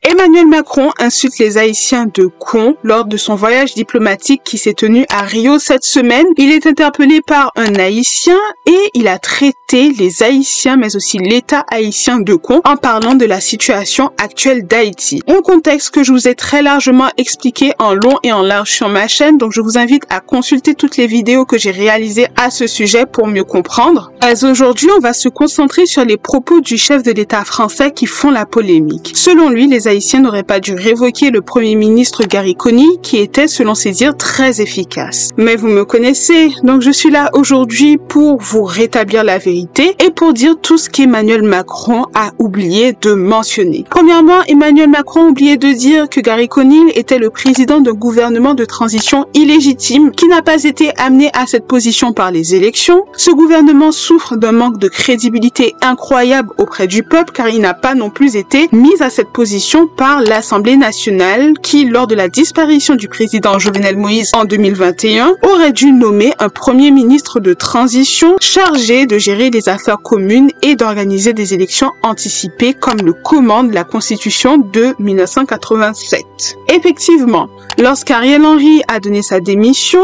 Emmanuel Macron insulte les Haïtiens de cons lors de son voyage diplomatique qui s'est tenu à Rio cette semaine. Il est interpellé par un Haïtien et il a traité les Haïtiens mais aussi l'État haïtien de cons en parlant de la situation actuelle d'Haïti. Un contexte que je vous ai très largement expliqué en long et en large sur ma chaîne, donc je vous invite à consulter toutes les vidéos que j'ai réalisées à ce sujet pour mieux comprendre. Aujourd'hui, on va se concentrer sur les propos du chef de l'État français qui font la polémique. Selon lui, les Haïtiens n'auraient pas dû révoquer le Premier ministre Gary Conille, qui était, selon ses dires, très efficace. Mais vous me connaissez, donc je suis là aujourd'hui pour vous rétablir la vérité et pour dire tout ce qu'Emmanuel Macron a oublié de mentionner. Premièrement, Emmanuel Macron a oublié de dire que Gary Conille était le président d'un gouvernement de transition illégitime qui n'a pas été amené à cette position par les élections. Ce gouvernement souffre d'un manque de crédibilité incroyable auprès du peuple car il n'a pas non plus été mis à cette position par l'Assemblée nationale qui, lors de la disparition du président Jovenel Moïse en 2021, aurait dû nommer un premier ministre de transition chargé de gérer les affaires communes et d'organiser des élections anticipées comme le commande la Constitution de 1987. Effectivement, lorsqu'Ariel Henry a donné sa démission,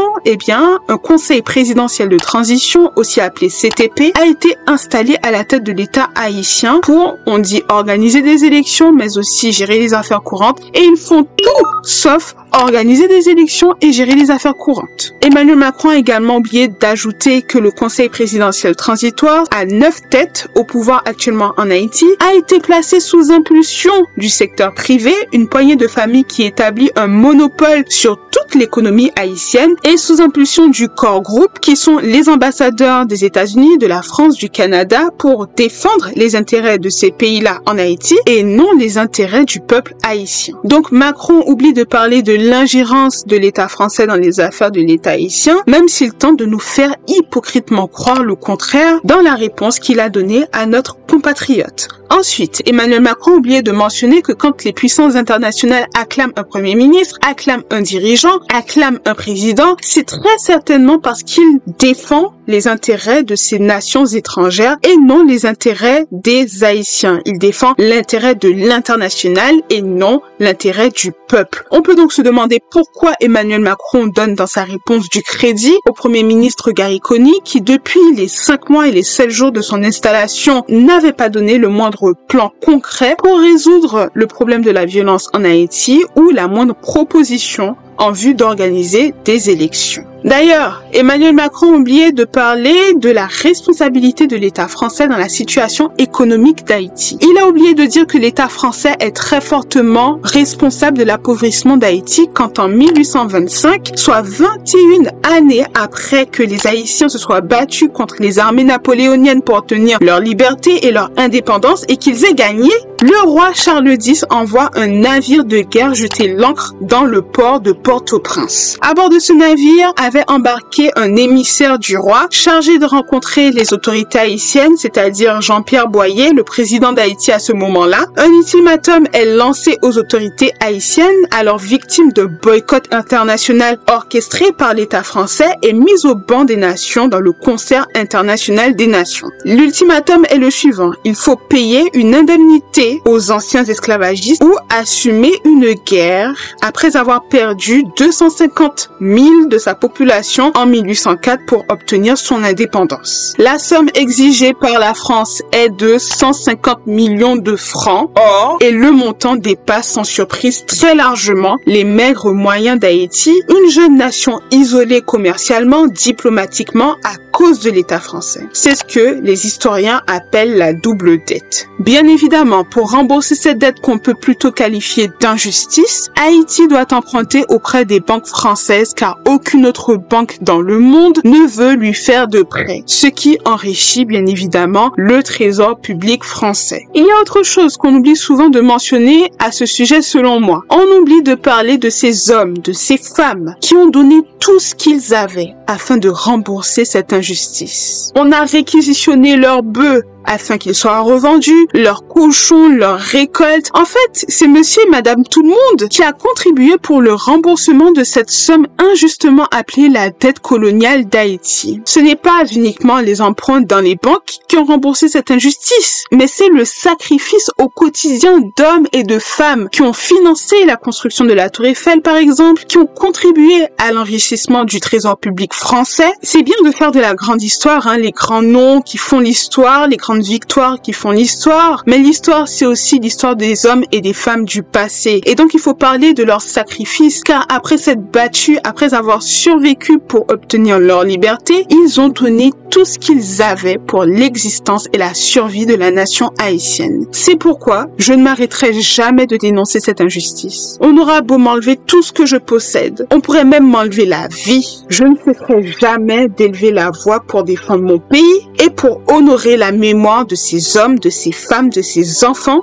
un conseil présidentiel de transition, aussi appelé CTP, a été installé à la tête de l'État haïtien pour, on dit, organiser des élections, mais aussi gérer les affaires courantes. Et ils font tout sauf organiser des élections et gérer les affaires courantes. Emmanuel Macron a également oublié d'ajouter que le conseil présidentiel transitoire, à 9 têtes au pouvoir actuellement en Haïti, a été placé sous impulsion du secteur privé, une poignée de familles qui établit un monopole sur toute l'économie haïtienne, et sous impulsion du Core Group, qui sont les ambassadeurs des États-Unis, de la France, du Canada, pour défendre les intérêts de ces pays-là en Haïti et non les intérêts du peuple haïtien. Donc Macron oublie de parler de l'ingérence de l'État français dans les affaires de l'État haïtien, même s'il tente de nous faire hypocritement croire le contraire dans la réponse qu'il a donnée à notre compatriote. Ensuite, Emmanuel Macron a oublié de mentionner que quand les puissances internationales acclament un premier ministre, acclament un dirigeant, acclament un président, c'est très certainement parce qu'il défend les intérêts de ces nations étrangères et non les intérêts des Haïtiens. Il défend l'intérêt de l'international et non l'intérêt du peuple. On peut donc se demander pourquoi Emmanuel Macron donne dans sa réponse du crédit au Premier ministre Gary Conille qui, depuis les 5 mois et les 7 jours de son installation, n'avait pas donné le moindre plan concret pour résoudre le problème de la violence en Haïti ou la moindre proposition en vue d'organiser des élections. D'ailleurs, Emmanuel Macron a oublié de parler de la responsabilité de l'État français dans la situation économique d'Haïti. Il a oublié de dire que l'État français est très fortement responsable de l'appauvrissement d'Haïti quand en 1825, soit 21 années après que les Haïtiens se soient battus contre les armées napoléoniennes pour obtenir leur liberté et leur indépendance et qu'ils aient gagné, le roi Charles X envoie un navire de guerre jeter l'ancre dans le port de Port-au-Prince. À bord de ce navire avait embarqué un émissaire du roi chargé de rencontrer les autorités haïtiennes, c'est-à-dire Jean-Pierre Boyer, le président d'Haïti à ce moment-là. Un ultimatum est lancé aux autorités haïtiennes, alors victimes de boycott international orchestré par l'État français et mis au banc des nations dans le concert international des nations. L'ultimatum est le suivant: il faut payer une indemnité aux anciens esclavagistes ou assumer une guerre après avoir perdu 250 000 de sa population en 1804 pour obtenir son indépendance. La somme exigée par la France est de 150 millions de francs or et le montant dépasse sans surprise très largement les maigres moyens d'Haïti, une jeune nation isolée commercialement, diplomatiquement à cause de l'État français. C'est ce que les historiens appellent la double dette. Bien évidemment, pour rembourser cette dette qu'on peut plutôt qualifier d'injustice, Haïti doit emprunter auprès des banques françaises car aucune autre banque dans le monde ne veut lui faire de prêt, ce qui enrichit bien évidemment le trésor public français. Il y a autre chose qu'on oublie souvent de mentionner à ce sujet selon moi. On oublie de parler de ces hommes, de ces femmes qui ont donné tout ce qu'ils avaient afin de rembourser cette injustice. On a réquisitionné leurs bœufs, afin qu'ils soient revendus, leurs cochons, leurs récoltes. En fait, c'est monsieur et madame tout le monde qui a contribué pour le remboursement de cette somme injustement appelée la dette coloniale d'Haïti. Ce n'est pas uniquement les emprunts dans les banques qui ont remboursé cette injustice, mais c'est le sacrifice au quotidien d'hommes et de femmes qui ont financé la construction de la Tour Eiffel, par exemple, qui ont contribué à l'enrichissement du trésor public français. C'est bien de faire de la grande histoire, les grands noms qui font l'histoire, les grandes victoires qui font l'histoire, mais l'histoire, c'est aussi l'histoire des hommes et des femmes du passé. Et donc, il faut parler de leur sacrifice, car après s'être battus, après avoir survécu pour obtenir leur liberté, ils ont donné tout ce qu'ils avaient pour l'existence et la survie de la nation haïtienne. C'est pourquoi je ne m'arrêterai jamais de dénoncer cette injustice. On aura beau m'enlever tout ce que je possède, on pourrait même m'enlever la vie, je ne cesserai jamais d'élever la voix pour défendre mon pays et pour honorer la mémoire de ces hommes, de ces femmes, de ces enfants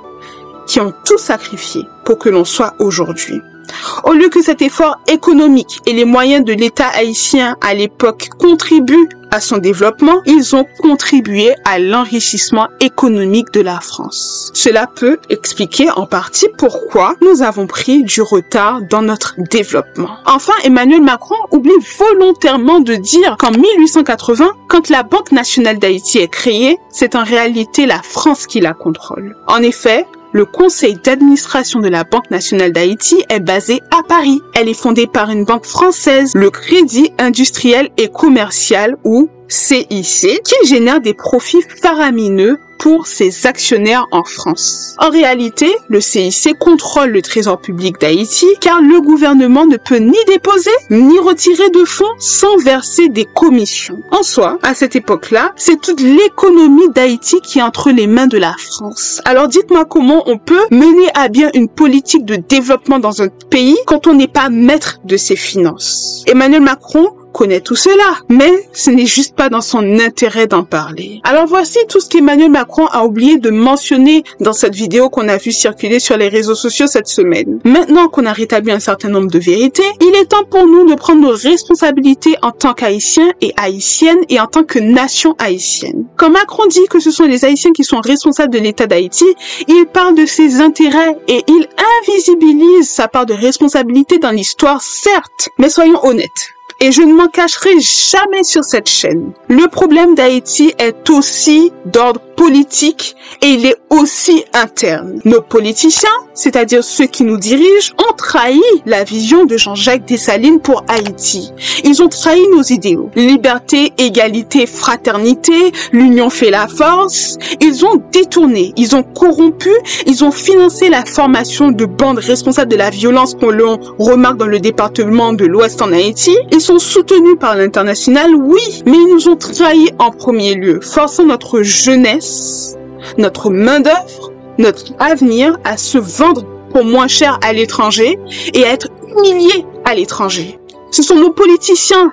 qui ont tout sacrifié pour que l'on soit aujourd'hui. Au lieu que cet effort économique et les moyens de l'État haïtien à l'époque contribuent à son développement, ils ont contribué à l'enrichissement économique de la France. Cela peut expliquer en partie pourquoi nous avons pris du retard dans notre développement. Enfin, Emmanuel Macron oublie volontairement de dire qu'en 1880, quand la Banque nationale d'Haïti est créée, c'est en réalité la France qui la contrôle. En effet, le conseil d'administration de la Banque nationale d'Haïti est basé à Paris. Elle est fondée par une banque française, le Crédit industriel et commercial ou CIC, qui génère des profits faramineux pour ses actionnaires en France. En réalité, le CIC contrôle le trésor public d'Haïti car le gouvernement ne peut ni déposer ni retirer de fonds sans verser des commissions. En soi, à cette époque-là, c'est toute l'économie d'Haïti qui est entre les mains de la France. Alors dites-moi comment on peut mener à bien une politique de développement dans un pays quand on n'est pas maître de ses finances. Emmanuel Macron connaît tout cela, mais ce n'est juste pas dans son intérêt d'en parler. Alors voici tout ce qu'Emmanuel Macron a oublié de mentionner dans cette vidéo qu'on a vu circuler sur les réseaux sociaux cette semaine. Maintenant qu'on a rétabli un certain nombre de vérités, il est temps pour nous de prendre nos responsabilités en tant qu'Haïtiens et Haïtiennes et en tant que nation haïtienne. Quand Macron dit que ce sont les Haïtiens qui sont responsables de l'État d'Haïti, il parle de ses intérêts et il invisibilise sa part de responsabilité dans l'histoire, certes, mais soyons honnêtes. Et je ne m'en cacherai jamais sur cette chaîne. Le problème d'Haïti est aussi d'ordre politique et il est aussi interne. Nos politiciens, c'est-à-dire ceux qui nous dirigent, ont trahi la vision de Jean-Jacques Dessalines pour Haïti. Ils ont trahi nos idéaux. Liberté, égalité, fraternité, l'union fait la force. Ils ont détourné, ils ont corrompu, ils ont financé la formation de bandes responsables de la violence qu'on remarque dans le département de l'Ouest en Haïti. Ils sont soutenus par l'international, oui, mais ils nous ont trahis en premier lieu, forçant notre jeunesse, notre main-d'œuvre, notre avenir à se vendre pour moins cher à l'étranger et à être humiliés à l'étranger. Ce sont nos politiciens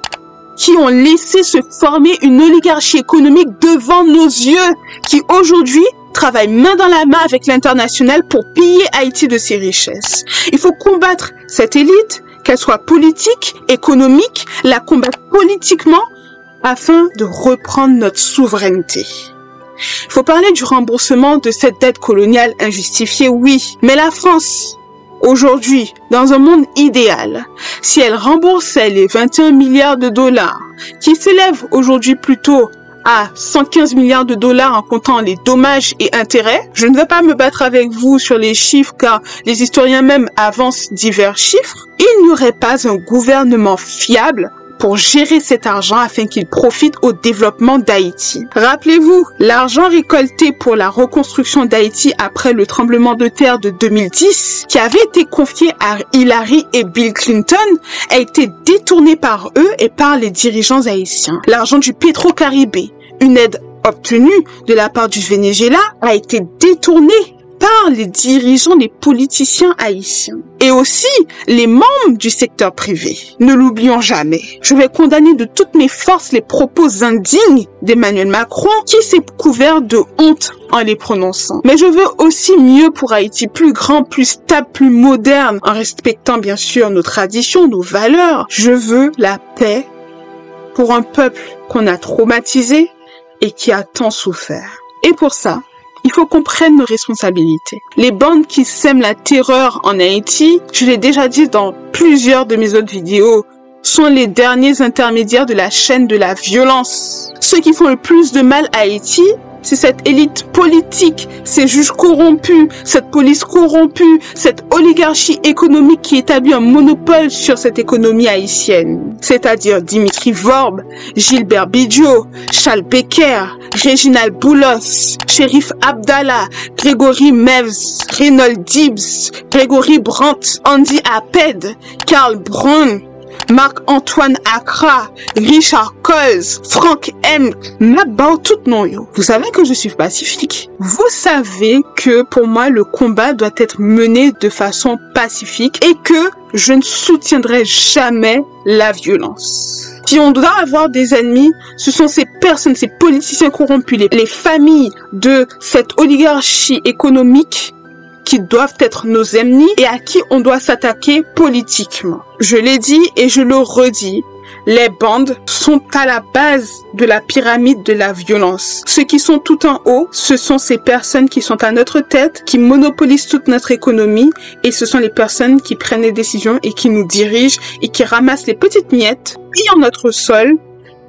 qui ont laissé se former une oligarchie économique devant nos yeux, qui aujourd'hui travaillent main dans la main avec l'international pour piller Haïti de ses richesses. Il faut combattre cette élite, qu'elle soit politique, économique, la combattre politiquement afin de reprendre notre souveraineté. Il faut parler du remboursement de cette dette coloniale injustifiée, oui, mais la France, aujourd'hui, dans un monde idéal, si elle remboursait les 21 milliards de dollars, qui s'élèvent aujourd'hui plutôt à 115 milliards de dollars en comptant les dommages et intérêts. Je ne vais pas me battre avec vous sur les chiffres car les historiens même avancent divers chiffres. Il n'y aurait pas un gouvernement fiable pour gérer cet argent afin qu'il profite au développement d'Haïti. Rappelez-vous, l'argent récolté pour la reconstruction d'Haïti après le tremblement de terre de 2010, qui avait été confié à Hillary et Bill Clinton, a été détourné par eux et par les dirigeants haïtiens. L'argent du Petro-Caribé, une aide obtenue de la part du Venezuela, a été détournée par les dirigeants, les politiciens haïtiens. Et aussi les membres du secteur privé. Ne l'oublions jamais. Je vais condamner de toutes mes forces les propos indignes d'Emmanuel Macron qui s'est couvert de honte en les prononçant. Mais je veux aussi mieux pour Haïti, plus grand, plus stable, plus moderne, en respectant bien sûr nos traditions, nos valeurs. Je veux la paix pour un peuple qu'on a traumatisé et qui a tant souffert. Et pour ça, il faut qu'on prenne nos responsabilités. Les bandes qui sèment la terreur en Haïti, je l'ai déjà dit dans plusieurs de mes autres vidéos, sont les derniers intermédiaires de la chaîne de la violence. Ceux qui font le plus de mal à Haïti, c'est cette élite politique, ces juges corrompus, cette police corrompue, cette oligarchie économique qui établit un monopole sur cette économie haïtienne. C'est-à-dire Dimitri Vorbe, Gilbert Bidjo, Charles Becker, Réginald Boulos, Shérif Abdallah, Grégory Mevs, Reynold Dibs, Grégory Brandt, Andy Apped, Karl Braun, Marc-Antoine Accra, Richard Coles, Frank M, Mabao, tout non yo. Vous savez que je suis pacifique. Vous savez que pour moi, le combat doit être mené de façon pacifique et que je ne soutiendrai jamais la violence. Si on doit avoir des ennemis, ce sont ces personnes, ces politiciens corrompus, les familles de cette oligarchie économique qui doivent être nos ennemis et à qui on doit s'attaquer politiquement. Je l'ai dit et je le redis, les bandes sont à la base de la pyramide de la violence. Ceux qui sont tout en haut, ce sont ces personnes qui sont à notre tête, qui monopolisent toute notre économie et ce sont les personnes qui prennent les décisions et qui nous dirigent et qui ramassent les petites miettes pillant notre sol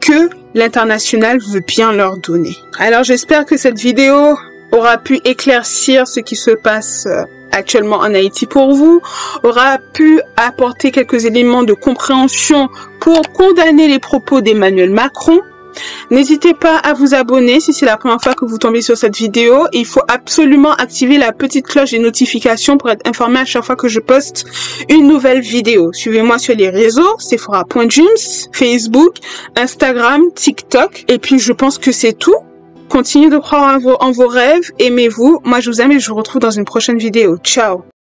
que l'international veut bien leur donner. Alors j'espère que cette vidéo aura pu éclaircir ce qui se passe actuellement en Haïti pour vous, aura pu apporter quelques éléments de compréhension pour condamner les propos d'Emmanuel Macron. N'hésitez pas à vous abonner si c'est la première fois que vous tombez sur cette vidéo. Il faut absolument activer la petite cloche des notifications pour être informé à chaque fois que je poste une nouvelle vidéo. Suivez-moi sur les réseaux, Sephora.Dreams, Facebook, Instagram, TikTok. Et puis je pense que c'est tout. Continuez de croire en vos rêves, aimez-vous. Moi, je vous aime et je vous retrouve dans une prochaine vidéo. Ciao!